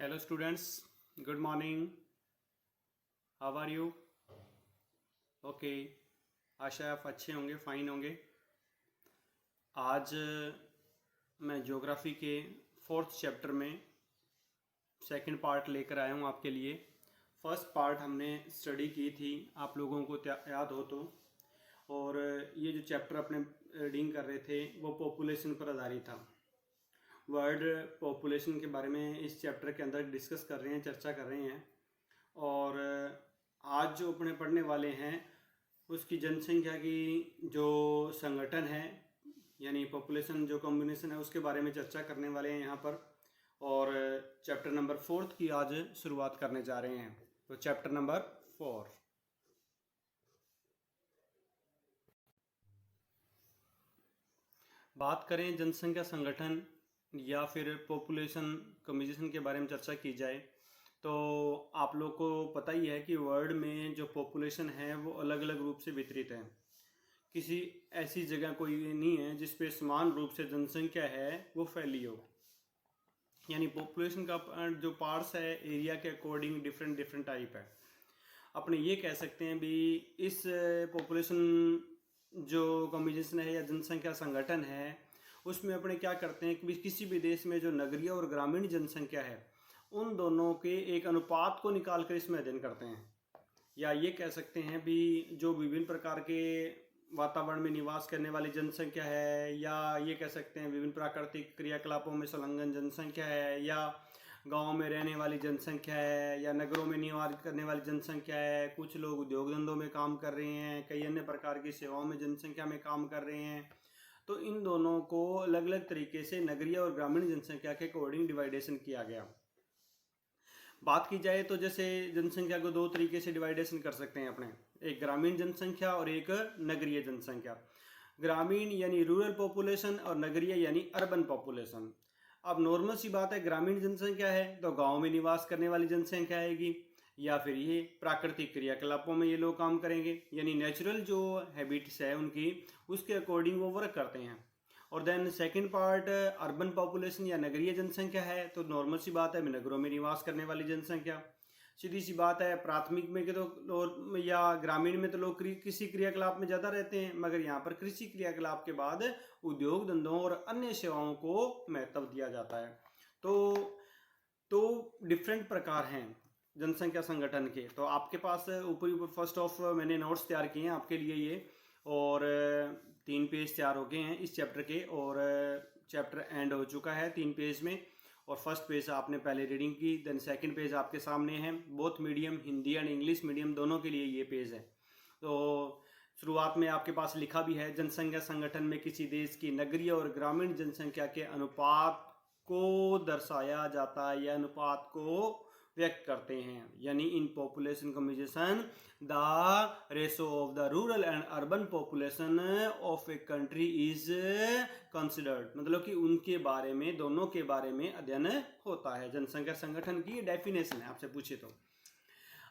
Hello students, good morning. How are you? Okay, आशा है आप अच्छे होंगे, फाइन होंगे। आज मैं ज्योग्राफी के फोर्थ चैप्टर में सेकंड पार्ट लेकर आया हूँ आपके लिए। फर्स्ट पार्ट हमने स्टडी की थी, आप लोगों को याद हो तो। और ये जो चैप्टर अपने रीडिंग कर रहे थे वो पॉपुलेशन पर आधारित था। वर्ल्ड पॉपुलेशन के बारे में इस चैप्टर के अंदर डिस्कस कर रहे हैं, चर्चा कर रहे हैं। और आज जो अपने पढ़ने वाले हैं उसकी जनसंख्या की जो संगठन है, यानी पॉपुलेशन जो कॉम्बिनेशन है, उसके बारे में चर्चा करने वाले हैं यहाँ पर। और चैप्टर नंबर 4 की आज शुरुआत करने जा रहे हैं। तो चैप्टर नंबर 4, बात करें जनसंख्या संगठन या फिर पॉपुलेशन कम्युनिकेशन के बारे में चर्चा की जाए तो आप लोग को पता ही है कि वर्ल्ड में जो पॉपुलेशन है वो अलग अलग रूप से वितरित है। किसी ऐसी जगह कोई नहीं है जिस पे समान रूप से जनसंख्या है वो फैली हो। यानी पॉपुलेशन का जो पार्ट्स है एरिया के अकॉर्डिंग डिफरेंट डिफरेंट टाइप है। अपने ये कह सकते हैं भी इस पॉपुलेशन जो कम्युनिकेशन है या जनसंख्या संगठन है उसमें अपने क्या करते हैं कि किसी भी देश में जो नगरीय और ग्रामीण जनसंख्या है उन दोनों के एक अनुपात को निकाल कर इसमें अध्ययन करते हैं। या ये कह सकते हैं भी जो विभिन्न प्रकार के वातावरण में निवास करने वाली जनसंख्या है, या ये कह सकते हैं विभिन्न प्राकृतिक क्रियाकलापों में संलग्न जनसंख्या है, या गांव में रहने वाली जनसंख्या है, या नगरों में निवास करने वाली जनसंख्या है। कुछ लोग उद्योग धंधों में काम कर रहे हैं, कई अन्य प्रकार की सेवाओं में जनसंख्या में काम कर रहे हैं। तो इन दोनों को अलग अलग तरीके से नगरीय और ग्रामीण जनसंख्या के अकॉर्डिंग डिवाइडेशन किया गया। बात की जाए तो जैसे जनसंख्या को दो तरीके से डिवाइडेशन कर सकते हैं अपने, एक ग्रामीण जनसंख्या और एक नगरीय जनसंख्या। ग्रामीण यानी रूरल पॉपुलेशन और नगरीय यानी अर्बन पॉपुलेशन। अब नॉर्मल सी बात है, ग्रामीण जनसंख्या है तो गांव में निवास करने वाली जनसंख्या आएगी, या फिर ये प्राकृतिक क्रियाकलापों में ये लोग काम करेंगे, यानी नेचुरल जो हैबिट्स है उनकी उसके अकॉर्डिंग वो वर्क करते हैं। और then second part urban population या नगरीय जनसंख्या है, तो नॉर्मल सी बात है नगरों में निवास करने वाली जनसंख्या। सीधी सी बात है, प्राथमिक में के तो या ग्रामीण में तो लोग किसी क्रियाकलाप में ज़्यादा रहते हैं, मगर यहाँ पर कृषि क्रियाकलाप के बाद उद्योग धंधों और अन्य सेवाओं को महत्व दिया जाता है। तो डिफरेंट प्रकार हैं जनसंख्या संगठन के। तो आपके पास ऊपर फर्स्ट ऑफ मैंने नोट्स तैयार किए हैं आपके लिए ये, और 3 पेज तैयार हो गए हैं इस चैप्टर के, और चैप्टर एंड हो चुका है 3 पेज में। और फर्स्ट पेज आपने पहले रीडिंग की, देन सेकंड पेज आपके सामने है। Both medium, Hindi and English medium दोनों के लिए ये पेज है। तो शुरुआत में आपके पास लिखा भी है, जनसंख्या संगठन में किसी देश की नगरीय और ग्रामीण जनसंख्या के अनुपात को दर्शाया जाता है या अनुपात को व्यक्त करते हैं। यानी in population communication the ratio of the rural and urban population of a country is considered, मतलब कि उनके बारे में, दोनों के बारे में अध्ययन होता है। जनसंख्या संगठन की डेफिनेशन है आपसे पूछे तो।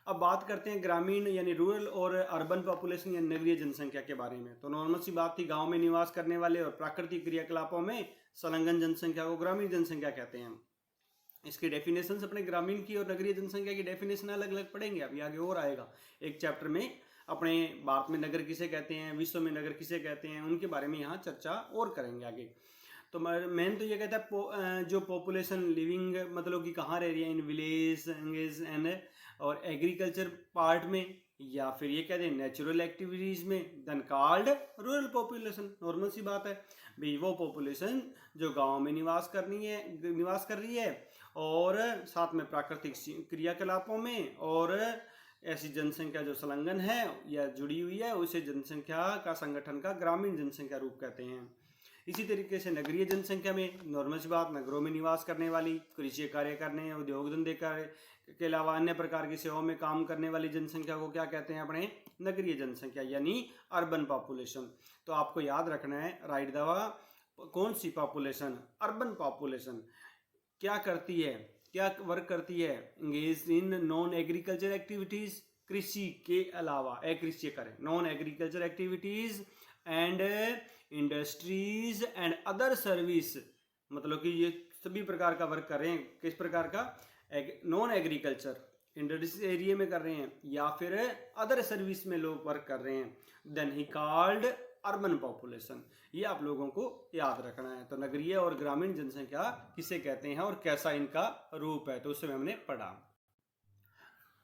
अब बात करते हैं ग्रामीण यानी रूरल और अर्बन पॉपुलेशन या नगरीय जनसंख्या के बारे में। तो नॉर्मल सी बात थी, गांव में निवास करने वाले और प्राकृतिक क्रियाकलापों में संलग्न जनसंख्या को ग्रामीण जनसंख्या कहते हैं। इसकी डेफिनेशन अपने ग्रामीण की और नगरीय जनसंख्या की डेफिनेशन अलग अलग पढ़ेंगे, अभी आगे और आएगा एक चैप्टर में। अपने भारत में नगर किसे कहते हैं, विश्व में नगर किसे कहते हैं, उनके बारे में यहाँ चर्चा और करेंगे आगे। तो मेन तो ये कहता है जो पॉपुलेशन लिविंग, मतलब कि कहाँ रह रही है, इन विलेज एंड और एग्रीकल्चर पार्ट में, या फिर ये कहते हैं नेचुरल एक्टिविटीज़ में, then called rural population. Normal सी बात है भाई, वो पॉपुलेशन जो गांव में निवास कर रही है और साथ में प्राकृतिक क्रियाकलापों में, और ऐसी जनसंख्या जो संलग्न है या जुड़ी हुई है, उसे जनसंख्या का संगठन का ग्रामीण जनसंख्या रूप कहते हैं। इसी तरीके से नगरीय जनसंख्या में नॉर्मल सी बात, नगरों में निवास करने वाली, कृषि कार्य करने, उद्योग धंधे के अलावा अन्य प्रकार की सेवाओं में काम करने वाली जनसंख्या को क्या कहते हैं अपने, नगरीय जनसंख्या यानी अर्बन पॉपुलेशन। तो आपको याद रखना है, राइट द कौन सी पॉपुलेशन, अर्बन पॉपुलेशन क्या करती है, क्या वर्क करती है, engage in non agriculture activities, कृषि के अलावा अकृषि करें, non agriculture activities and industries and other service, मतलब कि ये सभी प्रकार का वर्क कर रहे हैं। किस प्रकार का? नॉन एग्रीकल्चर इंडस्ट्रियल एरिया में कर रहे हैं या फिर अदर सर्विस में लोग वर्क कर रहे हैं, then he called urban population. ये आप लोगों को याद रखना है। तो नगरीय और ग्रामीण जनसंख्या किसे कहते हैं और कैसा इनका रूप है, तो उसमें हमने पढ़ा।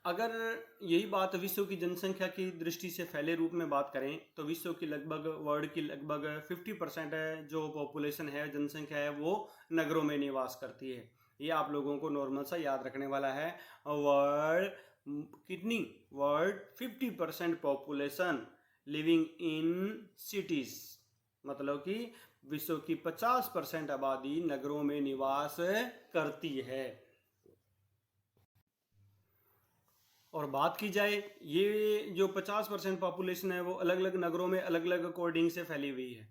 अगर यही बात विश्व की जनसंख्या की दृष्टि से फैले रूप में बात करें तो विश्व की लगभग, वर्ल्ड की लगभग 50% जो पॉपुलेशन है, जनसंख्या है, वो नगरों में निवास करती है। ये आप लोगों को नॉर्मल सा याद रखने वाला है। वर्ल्ड कितनी? World 50% population living in cities, मतलब कि विश्व की 50% आबादी नगरों में निवास करती है। और बात की जाए, ये जो 50% पॉपुलेशन है वो अलग अलग नगरों में अलग अलग अकॉर्डिंग से फैली हुई है।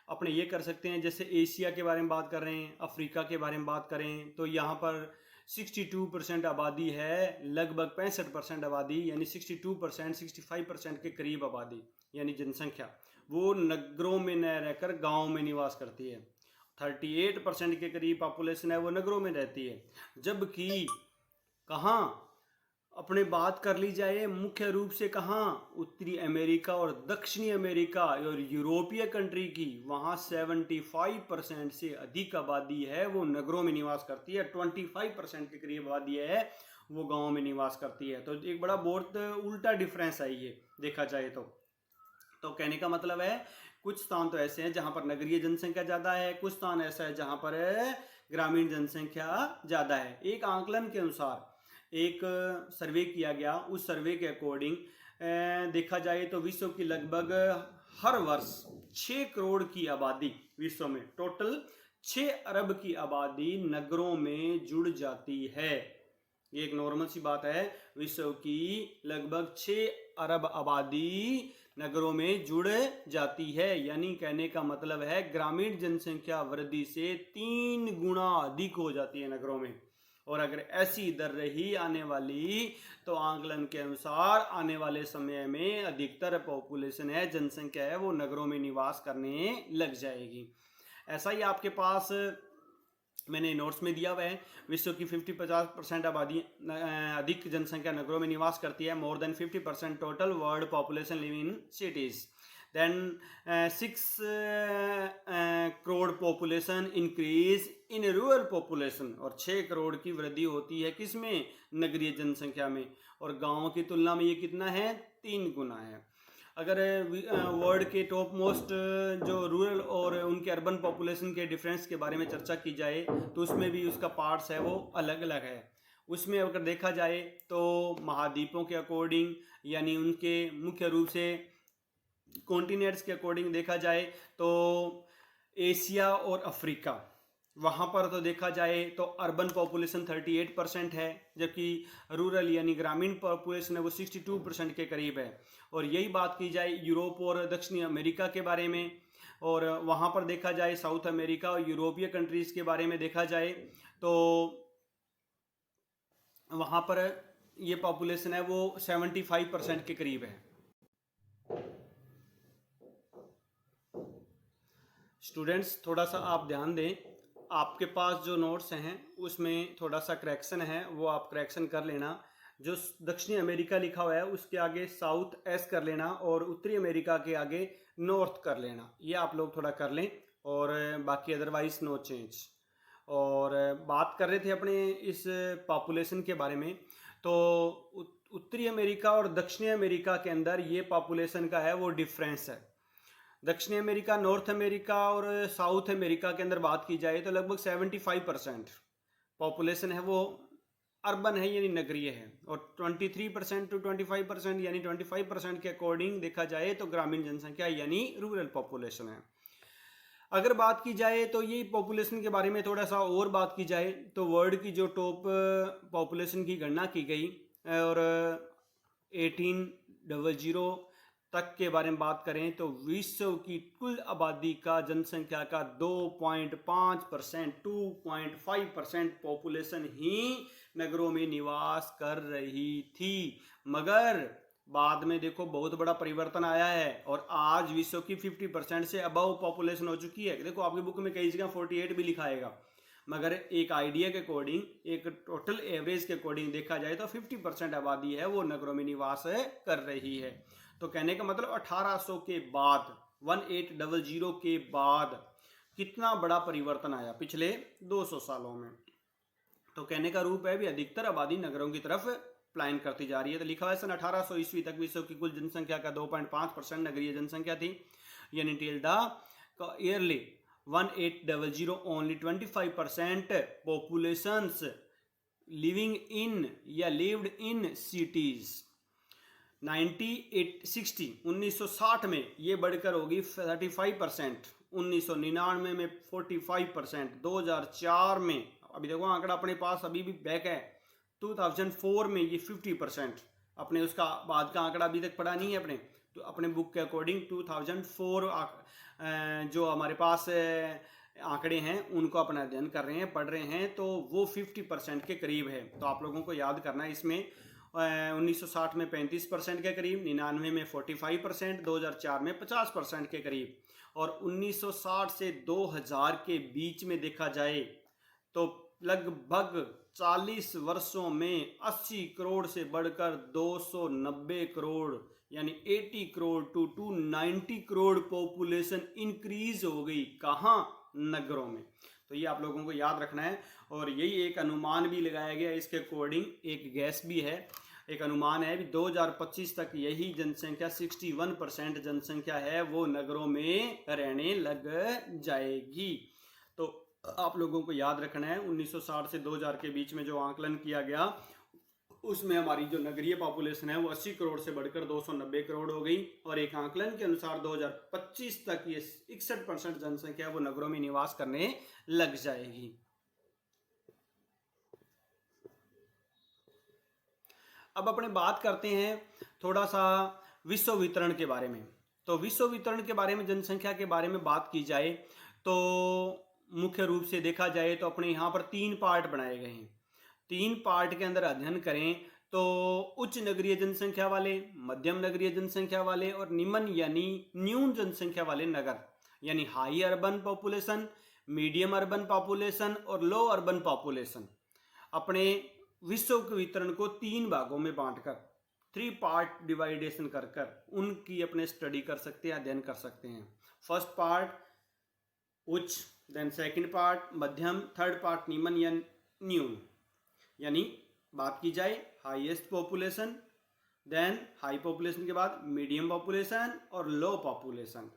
अपने ये कर सकते हैं, जैसे एशिया के बारे में बात कर रहे हैं, अफ्रीका के बारे में बात करें तो यहाँ पर 62% आबादी है, लगभग 65% आबादी यानी 62%, 65% के करीब आबादी यानी जनसंख्या वो नगरों में न रहकर गाँव में निवास करती है। 38% के करीब पॉपुलेशन है वो नगरों में रहती है। जबकि कहाँ अपने बात कर ली जाए मुख्य रूप से, कहाँ? उत्तरी अमेरिका और दक्षिणी अमेरिका और यूरोपीय कंट्री की, वहाँ 75% से अधिक आबादी है वो नगरों में निवास करती है। 25% के करीब आबादी है वो गाँव में निवास करती है। तो एक बड़ा बहुत उल्टा डिफरेंस है ये देखा जाए तो कहने का मतलब है कुछ स्थान तो ऐसे हैं जहाँ पर नगरीय जनसंख्या ज़्यादा है, कुछ स्थान ऐसा है जहाँ पर ग्रामीण जनसंख्या ज़्यादा है। एक आंकलन के अनुसार एक सर्वे किया गया, उस सर्वे के अकॉर्डिंग देखा जाए तो विश्व की लगभग हर वर्ष 6 करोड़ की आबादी, विश्व में टोटल 6 अरब की आबादी नगरों में जुड़ जाती है। ये एक नॉर्मल सी बात है। विश्व की लगभग 6 अरब आबादी नगरों में जुड़ जाती है, यानी कहने का मतलब है ग्रामीण जनसंख्या वृद्धि से 3 गुना अधिक हो जाती है नगरों में। और अगर ऐसी दर रही आने वाली तो आंकलन के अनुसार आने वाले समय में अधिकतर पॉपुलेशन है, जनसंख्या है, वो नगरों में निवास करने लग जाएगी। ऐसा ही आपके पास मैंने नोट्स में दिया हुआ है। विश्व की 50% आबादी अधिक जनसंख्या नगरों में निवास करती है। More than 50% total world population live in cities. Then 6 crore population increase in rural population, और 6 करोड़ की वृद्धि होती है किसमें? नगरीय जनसंख्या में। और गाँव की तुलना में ये कितना है? 3 गुना है। अगर वर्ल्ड के टॉप मोस्ट जो रूरल और उनके अर्बन पॉपुलेशन के डिफरेंस के बारे में चर्चा की जाए तो उसमें भी उसका पार्ट्स है वो अलग अलग है। उसमें अगर देखा जाए तो महाद्वीपों के अकॉर्डिंग, यानी उनके मुख्य रूप से कॉन्टिनेंट्स के अकॉर्डिंग देखा जाए तो एशिया और अफ्रीका, वहाँ पर तो देखा जाए तो अर्बन पॉपुलेशन 38% है, जबकि रूरल यानी ग्रामीण पॉपुलेशन है वो 62% के करीब है। और यही बात की जाए यूरोप और दक्षिणी अमेरिका के बारे में, और वहाँ पर देखा जाए साउथ अमेरिका और यूरोपीय कंट्रीज़ के बारे में देखा जाए तो वहाँ पर ये पॉपुलेशन है वो 75% के करीब है। स्टूडेंट्स थोड़ा सा आप ध्यान दें, आपके पास जो नोट्स हैं उसमें थोड़ा सा करेक्शन है, वो आप करेक्शन कर लेना। जो दक्षिणी अमेरिका लिखा हुआ है उसके आगे साउथ एस कर लेना और उत्तरी अमेरिका के आगे नॉर्थ कर लेना। ये आप लोग थोड़ा कर लें, और बाकी अदरवाइज नो चेंज। और बात कर रहे थे अपने इस पॉपुलेशन के बारे में, तो उत्तरी अमेरिका और दक्षिणी अमेरिका के अंदर ये पॉपुलेशन का है वो डिफरेंस है। दक्षिणी अमेरिका, नॉर्थ अमेरिका और साउथ अमेरिका के अंदर बात की जाए तो लगभग 75% पॉपुलेशन है वो अर्बन है यानी नगरीय है, और 23% टू 25% यानी 25% के अकॉर्डिंग देखा जाए तो ग्रामीण जनसंख्या यानी रूरल पॉपुलेशन है। अगर बात की जाए तो ये पॉपुलेशन के बारे में थोड़ा सा और बात की जाए तो वर्ल्ड की जो टॉप पॉपुलेशन की गणना की गई और 1800 तक के बारे में बात करें तो विश्व की कुल आबादी का जनसंख्या का 2.5% 2.5% पॉपुलेशन ही नगरों में निवास कर रही थी। मगर बाद में देखो बहुत बड़ा परिवर्तन आया है और आज विश्व की 50% से अबव पॉपुलेशन हो चुकी है। देखो आपकी बुक में कई जगह 48 भी लिखा आएगा, मगर एक आइडिया के अकॉर्डिंग, एक टोटल एवरेज के अकॉर्डिंग देखा जाए तो 50% आबादी है वो नगरों में निवास कर रही है। तो कहने का मतलब 1800 के बाद, 1800 के बाद कितना बड़ा परिवर्तन आया पिछले 200 सालों में। तो कहने का रूप है भी अधिकतर आबादी नगरों की तरफ प्लान करती जा रही है। तो लिखा हुआ है सन 1800 ईस्वी तक विश्व की कुल जनसंख्या का 2.5% नगरीय जनसंख्या थी, यानी till the yearly 1800 only 25% populations living in या लिव्ड इन सिटीज। 1960 में ये बढ़कर होगी 35%, 1999 में 45%, 2004 में, अभी देखो आंकड़ा अपने पास अभी भी बैक है, 2004 में ये 50%, अपने उसका बाद का आंकड़ा अभी तक पढ़ा नहीं है अपने, तो अपने बुक के अकॉर्डिंग 2004 जो हमारे पास आंकड़े हैं उनको अपना अध्ययन कर रहे हैं, पढ़ रहे हैं, तो वो 50% के करीब है। तो आप लोगों को याद करना है इसमें 1960 में 35% के करीब, 99 में 45%, 2004 में 50% के करीब, और 1960 से 2000 के बीच में देखा जाए तो लगभग 40 वर्षों में 80 करोड़ से बढ़कर 290 करोड़ यानी 80 crore to 290 crore population increase हो गई। कहाँ? नगरों में। तो ये आप लोगों को याद रखना है, और यही एक अनुमान भी लगाया गया इसके अकॉर्डिंग, एक गैस भी है, एक अनुमान है भी 2025 तक यही जनसंख्या 61% जनसंख्या है वो नगरों में रहने लग जाएगी। तो आप लोगों को याद रखना है 1960 से 2000 के बीच में जो आंकलन किया गया उसमें हमारी जो नगरीय पॉपुलेशन है वो 80 करोड़ से बढ़कर 290 करोड़ हो गई, और एक आंकलन के अनुसार 2025 तक ये 61% जनसंख्या वो नगरों में निवास करने लग जाएगी। अब अपने बात करते हैं थोड़ा सा विश्व वितरण के बारे में। तो विश्व वितरण के बारे में, जनसंख्या के बारे में बात की जाए तो मुख्य रूप से देखा जाए तो अपने यहाँ पर 3 पार्ट बनाए गए हैं। 3 पार्ट के अंदर अध्ययन करें तो उच्च नगरीय जनसंख्या वाले, मध्यम नगरीय जनसंख्या वाले और निम्न यानी न्यून जनसंख्या वाले नगर, यानी high urban population, medium urban population और लो अर्बन पॉपुलेशन। अपने विश्व के वितरण को 3 भागों में बांटकर, 3 पार्ट डिवाइडेशन कर कर उनकी अपने स्टडी कर सकते हैं, अध्ययन कर सकते हैं। फर्स्ट पार्ट उच्च, देन सेकंड पार्ट मध्यम, थर्ड पार्ट निम्न या न्यून। यानी बात की जाए highest population, then high population के बाद मीडियम पॉपुलेशन और लो पॉपुलेशन।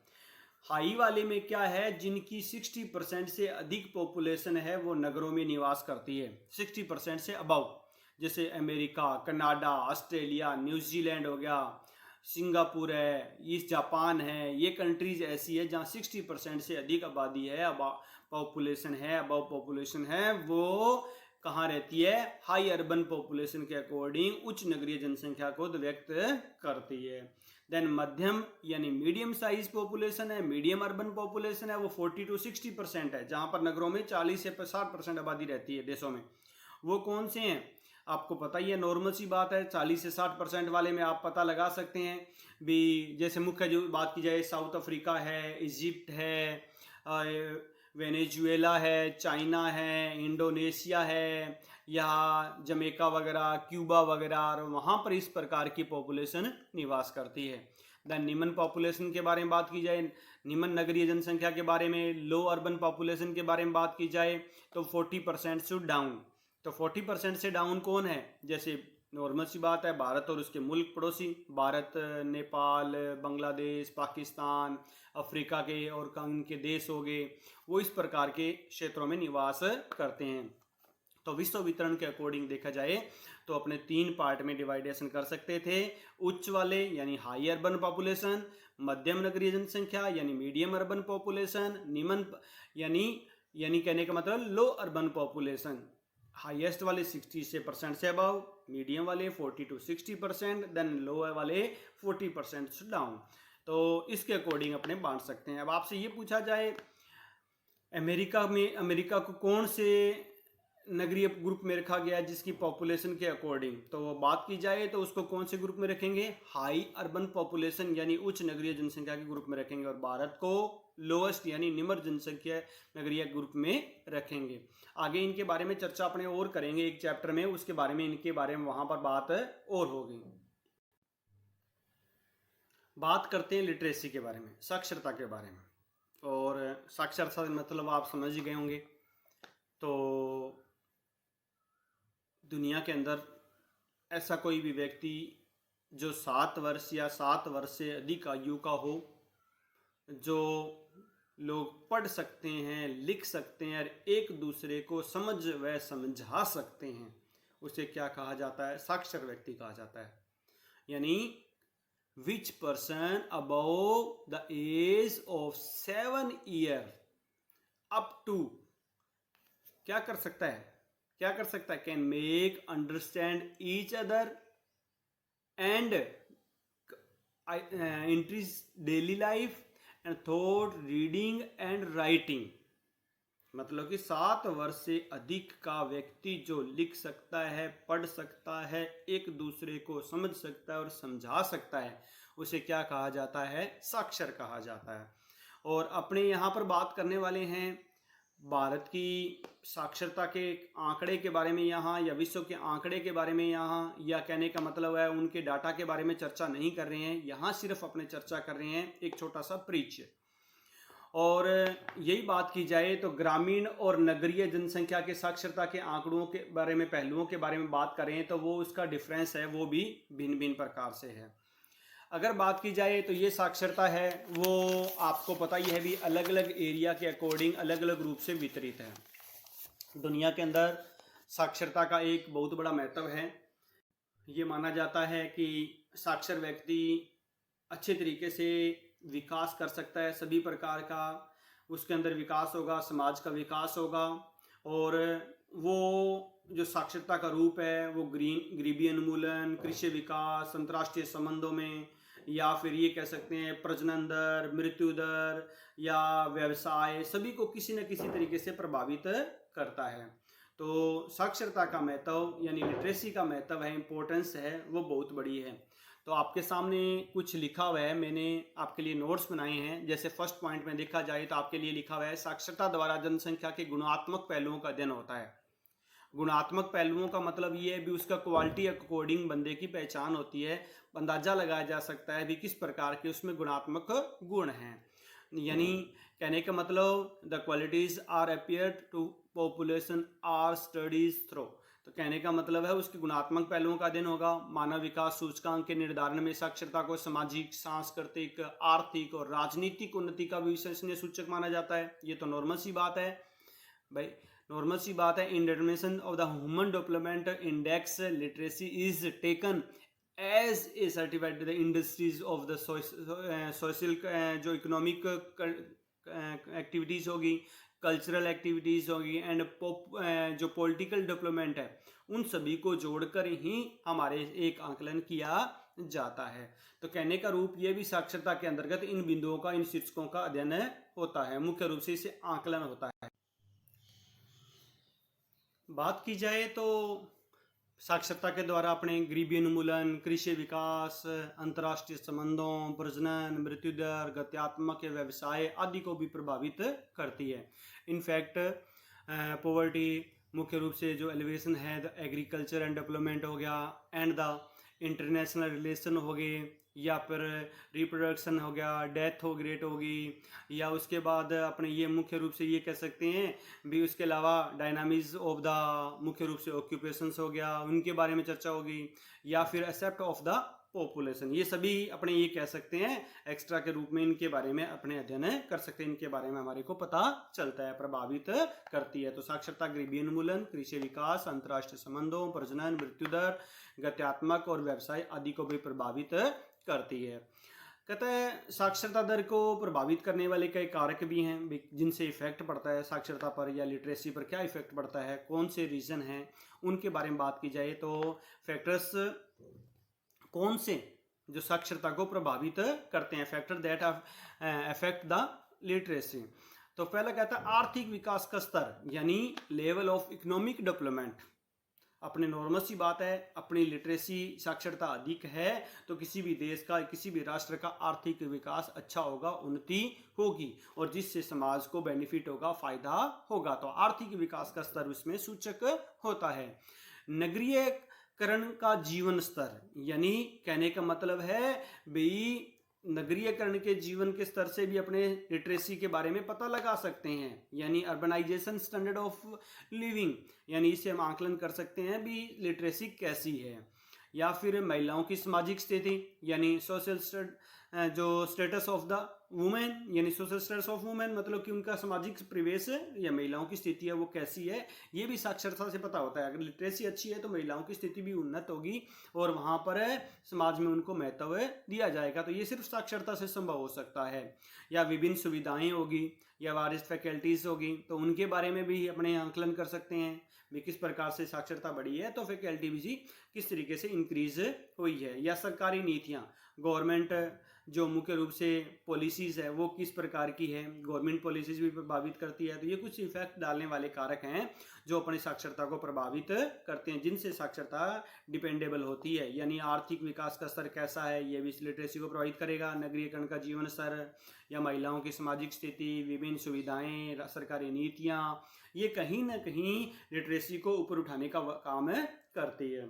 हाई वाले में क्या है, जिनकी 60% से अधिक पॉपुलेशन है वो नगरों में निवास करती है, 60% से अबव, जैसे अमेरिका, कनाडा, ऑस्ट्रेलिया, न्यूजीलैंड हो गया, सिंगापुर है, ईस्ट जापान है, ये कंट्रीज ऐसी है जहाँ 60% से अधिक आबादी है, पॉपुलेशन है, अबव पॉपुलेशन है, वो कहाँ रहती है, हाई अर्बन पॉपुलेशन के अकॉर्डिंग उच्च नगरीय जनसंख्या को व्यक्त करती है। देन मध्यम यानी मीडियम साइज पॉपुलेशन है, मीडियम अर्बन पॉपुलेशन है, वो 40 to 60% है, जहाँ पर नगरों में 40 से 60% आबादी रहती है देशों में। वो कौन से हैं आपको पता ही है, नॉर्मल सी बात है, 40 से 60% वाले में आप पता लगा सकते हैं भी। जैसे मुख्य जो बात की जाए, साउथ अफ्रीका है, इजिप्ट है, वेनेजुएला है, चाइना है, इंडोनेशिया है, या जमैका वगैरह, क्यूबा वगैरह, और वहाँ पर इस प्रकार की पॉपुलेशन निवास करती है। देन निम्न पॉपुलेशन के बारे में बात की जाए, निम्न नगरीय जनसंख्या के बारे में, लो अर्बन पॉपुलेशन के बारे में बात की जाए तो 40% से डाउन। तो 40% से डाउन कौन है, जैसे नॉर्मल सी बात है, भारत और उसके मुल्क पड़ोसी, भारत, नेपाल, बांग्लादेश, पाकिस्तान, अफ्रीका के और उनके देश हो गए, वो इस प्रकार के क्षेत्रों में निवास करते हैं। तो विश्व वितरण के अकॉर्डिंग देखा जाए तो अपने 3 पार्ट में डिवाइडेशन कर सकते थे, उच्च वाले यानी हाई अर्बन पॉपुलेशन, मध्यम नगरीय जनसंख्या यानी मीडियम अर्बन पॉपुलेशन, निम्न यानी कहने का मतलब लो अर्बन पॉपुलेशन। हाईएस्ट वाले 60% से अबव, मीडियम वाले 40 to 60%, देन लो वाले 40% से डाउन। तो इसके अकॉर्डिंग अपने बांट सकते हैं। अब आपसे ये पूछा जाए अमेरिका को कौन से नगरीय ग्रुप में रखा गया जिसकी पॉपुलेशन के अकॉर्डिंग, तो बात की जाए तो उसको कौन से ग्रुप में रखेंगे, हाई अर्बन पॉपुलेशन यानी उच्च नगरीय जनसंख्या के ग्रुप में रखेंगे। और भारत को लोएस्ट यानी निम्न जनसंख्या नगरीय ग्रुप में रखेंगे। आगे इनके बारे में चर्चा अपने और करेंगे एक चैप्टर में, उसके बारे में इनके बारे में वहां पर बात और होगी। बात करते हैं लिटरेसी के बारे में, साक्षरता के बारे में। और साक्षरता मतलब आप समझ ही गए होंगे। तो दुनिया के अंदर ऐसा कोई भी व्यक्ति जो 7 वर्ष या 7 वर्ष से अधिक आयु का हो, जो लोग पढ़ सकते हैं, लिख सकते हैं और एक दूसरे को समझ व समझा सकते हैं, उसे क्या कहा जाता है? साक्षर व्यक्ति कहा जाता है। यानी which person above the age of 7 year up to क्या कर सकता है? क्या कर सकता है? Can make understand each other and entries daily life and thought, reading and writing. मतलब कि 7 वर्ष से अधिक का व्यक्ति जो लिख सकता है, पढ़ सकता है, एक दूसरे को समझ सकता है और समझा सकता है, उसे क्या कहा जाता है? साक्षर कहा जाता है। और अपने यहाँ पर बात करने वाले हैं भारत की साक्षरता के आंकड़े के बारे में यहाँ, या विश्व के आंकड़े के बारे में यहाँ, या कहने का मतलब है उनके डाटा के बारे में चर्चा नहीं कर रहे हैं यहाँ, सिर्फ अपने चर्चा कर रहे हैं एक छोटा सा परिचय। और यही बात की जाए तो ग्रामीण और नगरीय जनसंख्या के साक्षरता के आंकड़ों के बारे में, पहलुओं के बारे में बात करें तो वो उसका डिफरेंस है, वो भी भिन्न भिन्न प्रकार से है। अगर बात की जाए तो ये साक्षरता है वो आपको पता ही है भी अलग अलग एरिया के अकॉर्डिंग अलग अलग रूप से वितरित है। दुनिया के अंदर साक्षरता का एक बहुत बड़ा महत्व है। ये माना जाता है कि साक्षर व्यक्ति अच्छे तरीके से विकास कर सकता है, सभी प्रकार का उसके अंदर विकास होगा, समाज का विकास होगा। और वो जो साक्षरता का रूप है वो गरीबी उन्मूलन, कृषि विकास, अंतर्राष्ट्रीय संबंधों में, या फिर ये कह सकते हैं प्रजनन दर, मृत्यु दर या व्यवसाय, सभी को किसी न किसी तरीके से प्रभावित करता है। तो साक्षरता का महत्व यानी लिटरेसी का महत्व है, इम्पोर्टेंस है, वो बहुत बड़ी है। तो आपके सामने कुछ लिखा हुआ है, मैंने आपके लिए नोट्स बनाए हैं। जैसे फर्स्ट पॉइंट में देखा जाए तो आपके लिए लिखा हुआ है साक्षरता द्वारा जनसंख्या के गुणात्मक पहलुओं का अध्ययन होता है। गुणात्मक पहलुओं का मतलब ये है भी उसका क्वालिटी अकॉर्डिंग बंदे की पहचान होती है, अंदाजा लगाया जा सकता है भी किस प्रकार के उसमें गुणात्मक गुण हैं। यानी कहने का मतलब the qualities are appear to population are studies through. तो कहने का मतलब है उसके गुणात्मक पहलुओं का अध्ययन होगा। मानव विकास सूचकांक के निर्धारण में साक्षरता को सामाजिक, सांस्कृतिक, आर्थिक और राजनीतिक उन्नति का विश्वसनीय सूचक माना जाता है। ये तो नॉर्मल सी बात है भाई, नॉर्मल सी बात है। In determination of the human development index literacy is taken as a certified the industries of the social, जो इकोनॉमिक एक्टिविटीज़ होगी, कल्चरल एक्टिविटीज़ होगी एंड जो पॉलिटिकल डेवलपमेंट है, उन सभी को जोड़कर ही हमारे एक आंकलन किया जाता है। तो कहने का रूप ये भी साक्षरता के अंतर्गत इन बिंदुओं का, इन शीर्षकों का अध्ययन होता है, मुख्य रूप से इसे आंकलन होता है। बात की जाए तो साक्षरता के द्वारा अपने गरीबी उन्मूलन, कृषि विकास, अंतर्राष्ट्रीय संबंधों, प्रजनन, मृत्यु दर, गत्यात्मक व्यवसाय आदि को भी प्रभावित करती है। इनफैक्ट पॉवर्टी मुख्य रूप से जो एलिवेशन है द एग्रीकल्चर एंड डेवलपमेंट हो गया, एंड द इंटरनेशनल रिलेशन हो गए, या फिर रिप्रोडक्शन हो गया, डेथ हो रेट होगी, या उसके बाद अपने ये मुख्य रूप से ये कह सकते हैं भी उसके अलावा डायनामिक्स ऑफ द मुख्य रूप से ऑक्यूपेशंस हो गया, उनके बारे में चर्चा होगी, या फिर एक्सेप्ट ऑफ द पॉपुलेशन। ये सभी अपने ये कह सकते हैं एक्स्ट्रा के रूप में इनके बारे में अपने अध्ययन कर सकते हैं, इनके बारे में हमारे को पता चलता है, प्रभावित करती है। तो साक्षरता गरीबी उन्मूलन, कृषि विकास, अंतर्राष्ट्रीय संबंधों, प्रजनन, मृत्यु दर, गत्यात्मक और व्यवसाय आदि को भी प्रभावित करती है। कहते हैं साक्षरता दर को प्रभावित करने वाले कई कारक भी हैं जिनसे इफेक्ट पड़ता है साक्षरता पर या लिटरेसी पर, क्या इफेक्ट पड़ता है, कौन से रीजन हैं, उनके बारे में बात की जाए तो फैक्टर्स कौन से जो साक्षरता को प्रभावित करते हैं, factor that affect the literacy. तो पहला कहता है आर्थिक विकास का स्तर यानी लेवल ऑफ इकोनॉमिक डेवलपमेंट। अपने नॉर्मल सी बात है, अपनी लिटरेसी साक्षरता अधिक है तो किसी भी देश का, किसी भी राष्ट्र का आर्थिक विकास अच्छा होगा, उन्नति होगी और जिससे समाज को बेनिफिट होगा, फायदा होगा। तो आर्थिक विकास का स्तर उसमें सूचक होता है। नगरीयकरण का जीवन स्तर, यानी कहने का मतलब है भाई नगरीयकरण के जीवन के स्तर से भी अपने लिटरेसी के बारे में पता लगा सकते हैं, यानी अर्बनाइजेशन स्टैंडर्ड ऑफ लिविंग, यानी इसे हम आकलन कर सकते हैं भी लिटरेसी कैसी है। या फिर महिलाओं की सामाजिक स्थिति, यानी सोशल जो स्टेटस ऑफ द वुमेन, यानी सोशल स्टेटस ऑफ वुमेन मतलब कि उनका सामाजिक परिवेश या महिलाओं की स्थिति है वो कैसी है, ये भी साक्षरता से पता होता है। अगर लिटरेसी अच्छी है तो महिलाओं की स्थिति भी उन्नत होगी और वहाँ पर समाज में उनको महत्व दिया जाएगा। तो ये सिर्फ साक्षरता से संभव हो सकता है। या विभिन्न सुविधाएं होगी या वारिस फैकल्टीज होगी तो उनके बारे में भी अपने आंकलन कर सकते हैं भी किस प्रकार से साक्षरता बढ़ी है, तो फैकल्टी भी किस तरीके से इंक्रीज हुई है। या सरकारी नीतियाँ, गवर्नमेंट जो मुख्य रूप से पॉलिसीज़ है वो किस प्रकार की है, गवर्नमेंट पॉलिसीज़ भी प्रभावित करती है। तो ये कुछ इफेक्ट डालने वाले कारक हैं जो अपनी साक्षरता को प्रभावित करते हैं, जिनसे साक्षरता डिपेंडेबल होती है। यानी आर्थिक विकास का स्तर कैसा है ये भी इस लिटरेसी को प्रभावित करेगा, नगरीकरण का जीवन स्तर या महिलाओं की सामाजिक स्थिति, विभिन्न सुविधाएं, सरकारी नीतियाँ, ये कहीं ना कहीं लिटरेसी को ऊपर उठाने का काम करती है।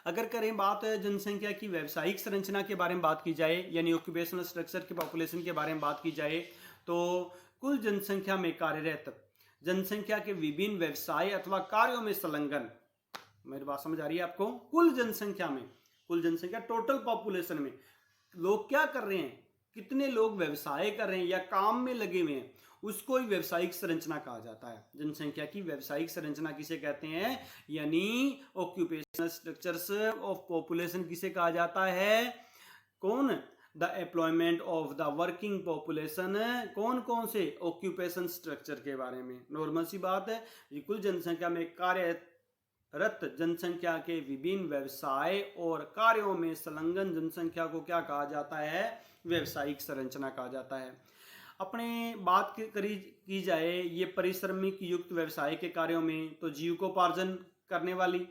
अगर करें बात जनसंख्या की व्यावसायिक संरचना के बारे में बात की जाए, यानी ऑक्यूपेशनल स्ट्रक्चर की पॉपुलेशन के बारे में बात की जाए, तो कुल जनसंख्या में कार्यरत जनसंख्या के विभिन्न व्यवसाय अथवा कार्यों में संलग्न, मेरी बात समझ आ रही है आपको? कुल जनसंख्या में, कुल जनसंख्या टोटल पॉपुलेशन में लोग क्या कर रहे हैं, कितने लोग व्यवसाय कर रहे हैं या काम में लगे हुए हैं, उसको ही व्यावसायिक संरचना कहा जाता है। जनसंख्या की व्यावसायिक संरचना किसे कहते हैं, यानी ऑक्यूपेशनल स्ट्रक्चर्स ऑफ पॉपुलेशन किसे कहा जाता है? कौन? The employment of the working population. कौन कौन से? ऑक्यूपेशन स्ट्रक्चर के बारे में। नॉर्मल सी बात है, कुल जनसंख्या में कार्यरत जनसंख्या के विभिन्न व्यवसाय और कार्यों में संलग्न जनसंख्या को क्या कहा जाता है? व्यावसायिक संरचना कहा जाता है। अपने बात की जाए ये परिश्रमिक युक्त व्यवसाय के कार्यों में, तो जीविकोपार्जन करने वाली,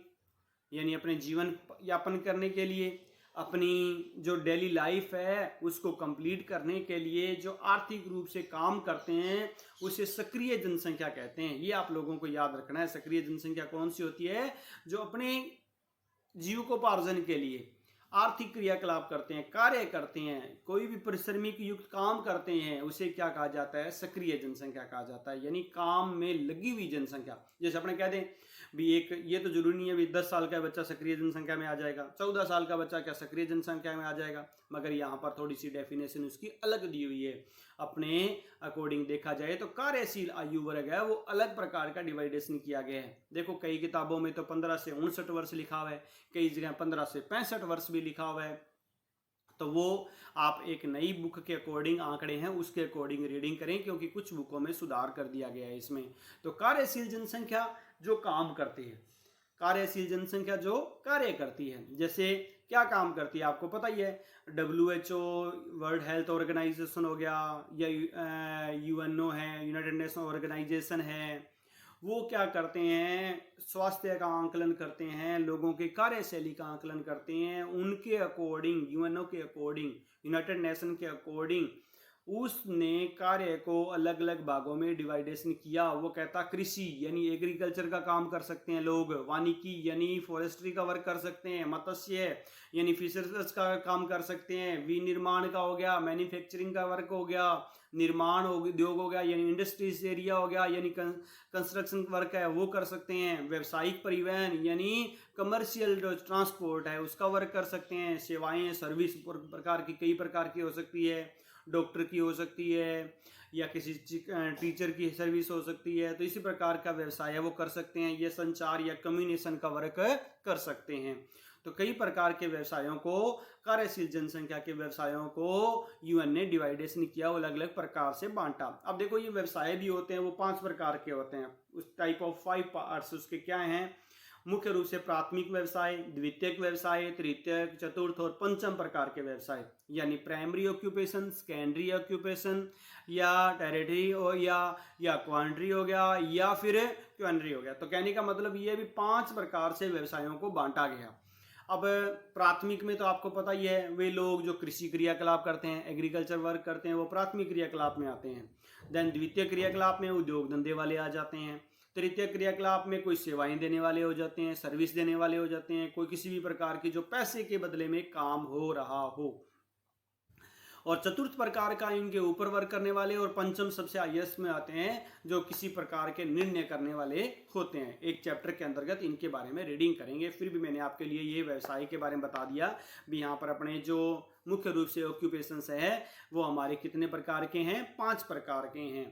यानी अपने जीवन यापन करने के लिए, अपनी जो डेली लाइफ है उसको कंप्लीट करने के लिए जो आर्थिक रूप से काम करते हैं उसे सक्रिय जनसंख्या कहते हैं। ये आप लोगों को याद रखना है। सक्रिय जनसंख्या कौन सी होती है? जो अपने जीविकोपार्जन के लिए आर्थिक क्रियाकलाप करते हैं, कार्य करते हैं, कोई भी परिश्रमिक युक्त काम करते हैं, उसे क्या कहा जाता है? सक्रिय जनसंख्या कहा जाता है, यानी काम में लगी हुई जनसंख्या। जैसे अपने कह दें भी एक, ये तो जरूरी नहीं है भी 10 साल का बच्चा सक्रिय जनसंख्या में आ जाएगा, 14 साल का बच्चा क्या सक्रिय जनसंख्या में आ जाएगा, मगर यहाँ पर थोड़ी सी डेफिनेशन उसकी अलग दी हुई है। अपने अकॉर्डिंग देखा जाए तो कार्यशील आयु वर्ग है वो अलग प्रकार का डिवाइडेशन किया गया है। देखो कई किताबों में तो 15 से 59 वर्ष लिखा हुआ है, कई जगह 15 से 65 वर्ष भी लिखा हुआ है। तो वो आप एक नई बुक के अकॉर्डिंग आंकड़े हैं उसके अकॉर्डिंग रीडिंग करें, क्योंकि कुछ बुकों में सुधार कर दिया गया है इसमें। तो कार्यशील जनसंख्या जो काम करती है, कार्यशील जनसंख्या जो कार्य करती है, जैसे क्या काम करती है आपको पता ही है। WHO वर्ल्ड हेल्थ ऑर्गेनाइजेशन हो गया, या UNO है, यूनाइटेड नेशन ऑर्गेनाइजेशन है, वो क्या करते हैं? स्वास्थ्य का आंकलन करते हैं, लोगों के कार्यशैली का आंकलन करते हैं, उनके अकॉर्डिंग, UNO के अकॉर्डिंग, यूनाइटेड नेशन के अकॉर्डिंग उसने कार्य को अलग अलग भागों में डिवाइडेशन किया। वो कहता कृषि यानी एग्रीकल्चर का काम कर सकते हैं लोग, वानिकी यानी फॉरेस्ट्री का वर्क कर सकते हैं, मत्स्य यानी फिशर्स का काम कर सकते हैं, विनिर्माण का हो गया, मैन्युफैक्चरिंग का वर्क हो गया, निर्माण उद्योग हो गया यानी इंडस्ट्रीज एरिया हो गया, यानी कंस्ट्रक्शन वर्क है वो कर सकते हैं, व्यावसायिक परिवहन यानी कमर्शियल जो ट्रांसपोर्ट है उसका वर्क कर सकते हैं, सेवाएं सर्विस प्रकार की कई प्रकार की हो सकती है, डॉक्टर की हो सकती है या किसी टीचर की सर्विस हो सकती है। तो इसी प्रकार का व्यवसाय है वो कर सकते हैं, ये संचार या कम्युनिकेशन का वर्क कर सकते हैं। तो कई प्रकार के व्यवसायों को, कार्यशील जनसंख्या के व्यवसायों को UN ने डिवाइडेशन किया, वो अलग अलग प्रकार से बांटा। अब देखो ये व्यवसाय भी होते हैं वो 5 प्रकार के होते हैं, उस टाइप ऑफ 5 पार्ट्स उसके क्या हैं? मुख्य रूप से प्राथमिक व्यवसाय, द्वितीयक व्यवसाय, तृतीयक, चतुर्थ और पंचम प्रकार के व्यवसाय, यानी प्राइमरी ऑक्यूपेशन, सेकेंडरी ऑक्यूपेशन, या टेरिटरी हो या क्वांट्री हो गया, या फिर क्वानरी हो गया। तो कहने का मतलब ये भी 5 प्रकार से व्यवसायों को बांटा गया। अब प्राथमिक में तो आपको पता ही है, वे लोग जो कृषि क्रियाकलाप करते हैं, एग्रीकल्चर वर्क करते हैं, वो प्राथमिक क्रियाकलाप में आते हैं। देन द्वितीय क्रियाकलाप में उद्योग धंधे वाले आ जाते हैं। तृतीय क्रियाकलाप में कोई सेवाएं देने वाले हो जाते हैं, सर्विस देने वाले हो जाते हैं, कोई किसी भी प्रकार की जो पैसे के बदले में काम हो रहा हो। और चतुर्थ प्रकार का इनके ऊपर वर्क करने वाले, और पंचम सबसे हाईएस्ट में आते हैं जो किसी प्रकार के निर्णय करने वाले होते हैं। एक चैप्टर के अंतर्गत इनके बारे में रीडिंग करेंगे। फिर भी मैंने आपके लिए ये व्यवसाय के बारे में बता दिया भी। यहाँ पर अपने जो मुख्य रूप से ऑक्यूपेशंस है वो हमारे कितने प्रकार के हैं, 5 प्रकार के हैं।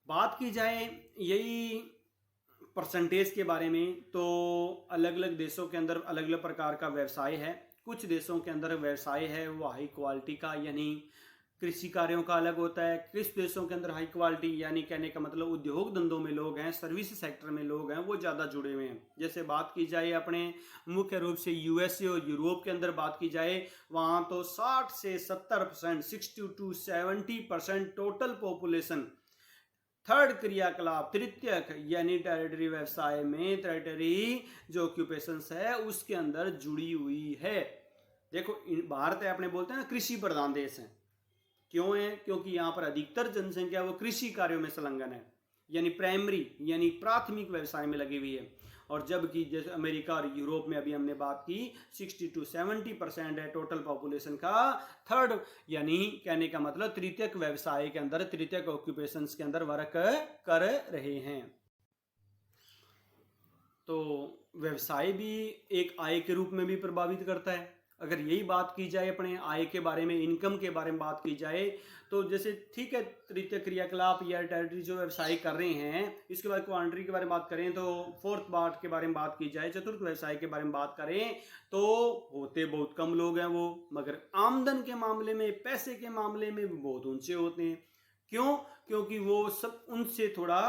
बात की जाए यही परसेंटेज के बारे में, तो अलग अलग देशों के अंदर अलग अलग प्रकार का व्यवसाय है। कुछ देशों के अंदर व्यवसाय है वो हाई क्वालिटी का, यानी कृषि कार्यों का अलग होता है। कुछ देशों के अंदर हाई क्वालिटी यानी कहने का मतलब उद्योग धंधों में लोग हैं, सर्विस सेक्टर में लोग हैं, वो ज़्यादा जुड़े हुए हैं। जैसे बात की जाए अपने मुख्य रूप से यूएसए और यूरोप के अंदर बात की जाए, वहाँ तो 60 से 70%, 60 to 70% टोटल पॉपुलेशन थर्ड क्रियाकलाप तृतीयक यानी टेरिटरी व्यवसाय में, टेरिटरी जो ऑक्यूपेशंस है उसके अंदर जुड़ी हुई है। देखो भारत है, अपने बोलते हैं ना कृषि प्रधान देश है। क्यों है? क्योंकि यहाँ पर अधिकतर जनसंख्या वो कृषि कार्यों में संलग्न है, यानी प्राइमरी यानी प्राथमिक व्यवसाय में लगी हुई है। और जबकि जैसे अमेरिका और यूरोप में अभी हमने बात की 60 to 70% है टोटल पॉपुलेशन का थर्ड यानी कहने का मतलब तृतीयक व्यवसाय के अंदर, तृतीयक ऑक्यूपेशंस के अंदर वर्क कर रहे हैं। तो व्यवसाय भी एक आय के रूप में भी प्रभावित करता है। अगर यही बात की जाए अपने आय के बारे में, इनकम के बारे में बात की जाए, तो जैसे ठीक है तृतीय क्रियाकलाप या टेरिटरी जो व्यवसाय कर रहे हैं, इसके बाद क्वांट्री के बारे में बात करें, तो फोर्थ पार्ट के बारे में बात की जाए, चतुर्थ व्यवसाय के बारे में बात करें, तो होते बहुत कम लोग हैं वो, मगर आमदन के मामले में, पैसे के मामले में बहुत ऊंचे होते हैं। क्यों? क्योंकि वो सब उनसे थोड़ा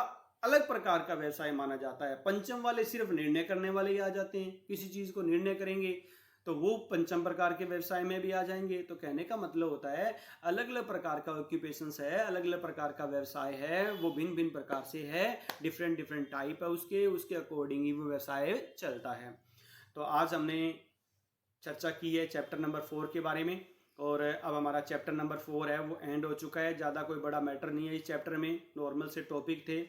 अलग प्रकार का व्यवसाय माना जाता है। पंचम वाले सिर्फ निर्णय करने वाले ही आ जाते हैं, किसी चीज को निर्णय करेंगे तो वो पंचम प्रकार के व्यवसाय में भी आ जाएंगे। तो कहने का मतलब होता है अलग अलग प्रकार का ऑक्यूपेशंस है, अलग अलग प्रकार का व्यवसाय है, वो भिन्न भिन्न प्रकार से है, डिफरेंट डिफरेंट टाइप है उसके अकॉर्डिंग ही वो व्यवसाय चलता है। तो आज हमने चर्चा की है चैप्टर नंबर 4 के बारे में, और अब हमारा चैप्टर नंबर 4 है वो एंड हो चुका है। ज़्यादा कोई बड़ा मैटर नहीं है इस चैप्टर में, नॉर्मल से टॉपिक थे।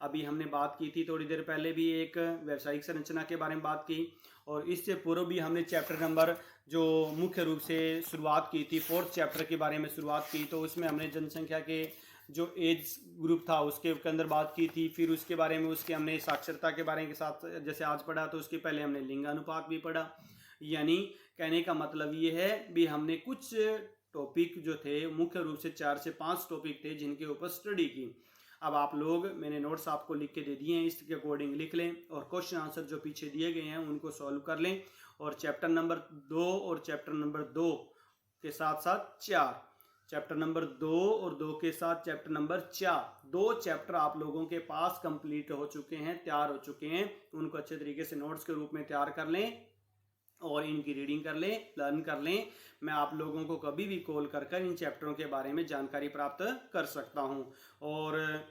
अभी हमने बात की थी थोड़ी देर पहले भी एक व्यावसायिक संरचना के बारे में बात की, और इससे पूर्व भी हमने चैप्टर नंबर जो मुख्य रूप से शुरुआत की थी 4th चैप्टर के बारे में शुरुआत की, तो उसमें हमने जनसंख्या के जो एज ग्रुप था उसके अंदर बात की थी। फिर उसके बारे में उसके हमने साक्षरता के बारे के साथ जैसे आज पढ़ा, तो उसके पहले हमने लिंगानुपात भी पढ़ा। यानी कहने का मतलब ये है भी हमने कुछ टॉपिक जो थे मुख्य रूप से 4 से 5 टॉपिक थे जिनके ऊपर स्टडी की। अब आप लोग, मैंने नोट्स आपको लिख के दे दिए हैं, इसके अकॉर्डिंग लिख लें और क्वेश्चन आंसर जो पीछे दिए गए हैं उनको सॉल्व कर लें। और चैप्टर नंबर 2 और चैप्टर नंबर 2 के साथ साथ 4, चैप्टर नंबर 2 और 2 के साथ चैप्टर नंबर 4, 2 चैप्टर आप लोगों के पास कंप्लीट हो चुके हैं, तैयार हो चुके हैं। उनको अच्छे तरीके से नोट्स के रूप में तैयार कर लें और इनकी रीडिंग कर लें, लर्न कर लें। मैं आप लोगों को कभी भी कॉल कर इन चैप्टरों के बारे में जानकारी प्राप्त कर सकता हूं, और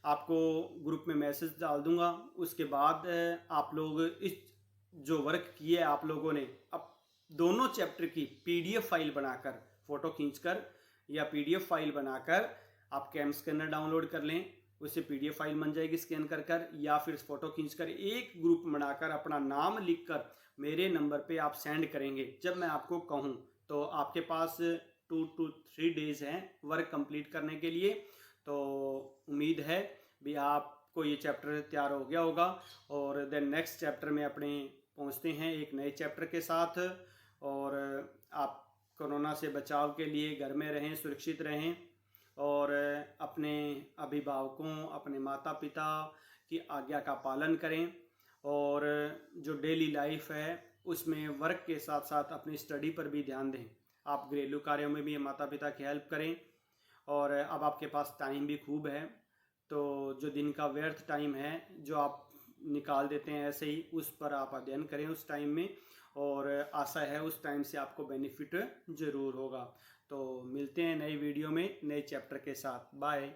आपको ग्रुप में मैसेज डाल दूंगा। उसके बाद आप लोग इस जो वर्क किए आप लोगों ने, अब दोनों चैप्टर की पीडीएफ फाइल बनाकर, फोटो खींचकर या पीडीएफ फाइल बनाकर आप कैम स्कैनर डाउनलोड कर लें, उससे पीडीएफ फाइल बन जाएगी स्कैन कर कर, या फिर फोटो खींचकर एक ग्रुप बनाकर अपना नाम लिखकर मेरे नंबर पे आप सेंड करेंगे जब मैं आपको कहूँ। तो आपके पास 2 to 3 डेज हैं वर्क कंप्लीट करने के लिए। तो उम्मीद है भी आपको ये चैप्टर तैयार हो गया होगा, और देन नेक्स्ट चैप्टर में अपने पहुँचते हैं एक नए चैप्टर के साथ। और आप कोरोना से बचाव के लिए घर में रहें, सुरक्षित रहें, और अपने अभिभावकों, अपने माता पिता की आज्ञा का पालन करें, और जो डेली लाइफ है उसमें वर्क के साथ साथ अपनी स्टडी पर भी ध्यान दें। आप घरेलू कार्यों में भी माता पिता की हेल्प करें। और अब आपके पास टाइम भी खूब है, तो जो दिन का व्यर्थ टाइम है जो आप निकाल देते हैं ऐसे ही, उस पर आप अध्ययन करें उस टाइम में, और आशा है उस टाइम से आपको बेनिफिट ज़रूर होगा। तो मिलते हैं नई वीडियो में नए चैप्टर के साथ। बाय।